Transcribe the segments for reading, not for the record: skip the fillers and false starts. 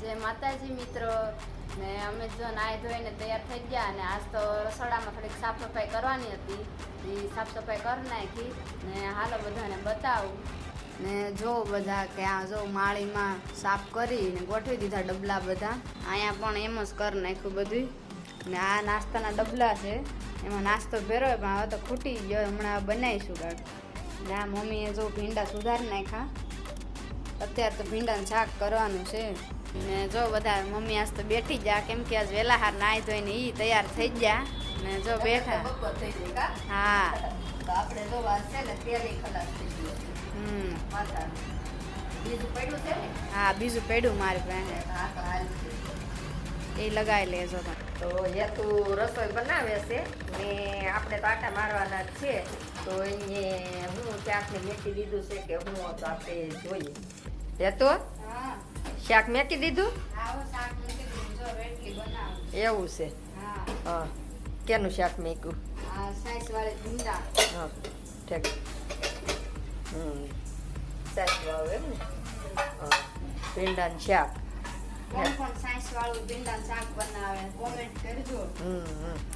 જય માતાજી મિત્રો ને અમે જો નાહી ધોઈને તૈયાર થઈ ગયા અને આજ તો રસોડામાં થોડીક સાફ સફાઈ કરવાની હતી એ સાફ સફાઈ કરી નાખી ને હાલો બધાને બતાવું ને જો બધા કે આ જો માળીમાં સાફ કરીને ગોઠવી દીધા ડબલા બધા અહીંયા પણ એમ જ કરી નાખ્યું બધું ને આ નાસ્તાના ડબલા છે એમાં નાસ્તો ભેરો પણ હવે તો ખૂટી ગયો હમણાં બનાવીશું કાંઈક ને આ મમ્મીએ જો ભીંડા સુધારી નાખ્યા અત્યારે તો ભીંડાનું શાક કરવાનું છે ને જો બધા મમ્મી આજ તો બેઠી જા કેમ કે આજ વહેલા હાર નાહી ધોઈને ઈ તૈયાર થઈ ગયા ને જો બેઠા હા તો આપણે જો આજ છે ને તેલી ખલાસ થઈ ગયું બીજું પડ્યું છે ને હા બીજું પડ્યું મારી પાસે હા તો હાલ છે એ લગાવી લેજો તમે તો હેતુ રસોઈ બનાવે છે ને આપણે તો આટા મારવાના જ છે તો એને હું શાકને મેકી દીધું છે કે હું તો આપણે જોઈએ હેતુ હા શાક મેકી દીધું આવો શાક મૂકી દીધું જો રોટલી બનાવું એવું છે હા હા કેનું શાક મેક્યું આ સાઈઝ વાળી ભીંડા હા ઠીક સાચું આવે એમ ને હા ભીંડાનું શાક કોણ કોણ સાઈઝ વાળું ભીંડાનું શાક બનાવે કોમેન્ટ કરજો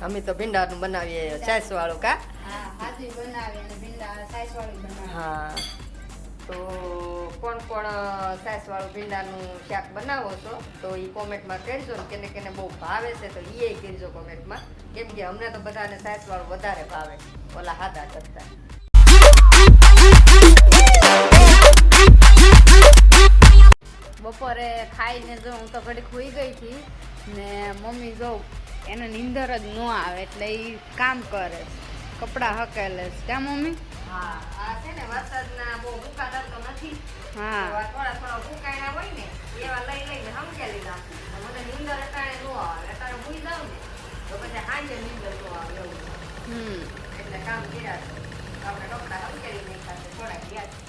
અમે તો ભીંડાનું બનાવીએ છાશ વાળું કા હા હાજી બનાવે અને ભીંડા સાઈઝ વાળું બનાવે હા તો કોણ કોણ છાશ વાળું ભીંડાનું શાક બનાવો છો તો એ કોમેન્ટમાં કરજો ને કેને કેને બહુ ભાવે છે તો એ કરજો કોમેન્ટમાં કેમ કે અમને તો બધાને છાશ વાળું વધારે ભાવે ઓલા હાદા કરતા બપોરે ખાઈને જો હું તો ઘડી ખોઈ ગઈ હતી ને મમ્મી જો એને નીંદર જ ન આવે એટલે એ કામ કરે છે કપડાં હકેલે છે ક્યાં મમ્મી હા આ છે ને વરસાદના બહુ ભૂકા તો નથી હા એવા થોડા થોડા ભૂકાયના હોય ને એવા લઈ લઈને હમકેલી નાખું મને નીંદર અટાણે ન આવે અટાણે ભૂઈ જાઉં ને તો પછી સાંજે નીંદર ન આવે એવું એટલે કામ કર્યા છે આપણે કપડા હમકેલી નાખ્યા છે થોડાક ગયા છે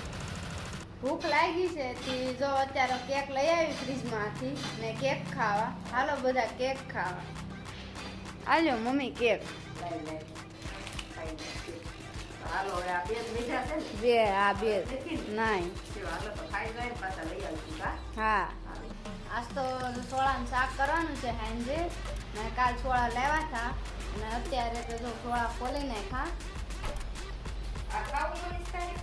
ભૂખ લાગી છે તે જો અત્યારે કેક લઈ આવી ફ્રીજમાંથી ને કેક ખાવા હાલો બધા કેક ખાવા હાલ્યો મમ્મી કેક લઈ લઈ ખાઈ નાખીએ. હાલો હવે આ બે જ મીઠા છે ને બે આ બે નહીં જો હાલો તો ખાઈ જાય ને પાછા લઈ આવીશું કા હા આજ તો સોળાનું શાક કરવાનું છે સાંજે ને કાલ સોળા લેવા હતા અને અત્યારે તો જો સોળા ખોલી નાખા આ ખાવું મનીષ તારે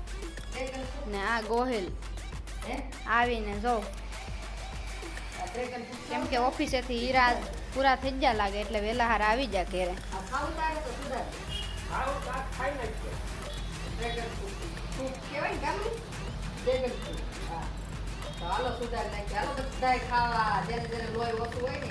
ડ્રેગન ફ્રૂટ ને આ ગોહિલ હે આવીને જો આ ડ્રેગન ફ્રૂટ કેમ કે ઓફિસેથી હીરા પૂરા થઈ ગયા લાગે એટલે વહેલા હાર આવી જા ઘેરે આ ખાવું તારે તો સુધાર ખાવું શાક ખાઈ નાખીએ ડ્રેગન ફ્રૂટ કહેવાય ને ગામનું ડ્રેગન ફ્રૂટ હા તો હાલો સુધાર નાખીએ હાલો બધાય ખાવા જેને જેને લોહી ઓછું હોય ને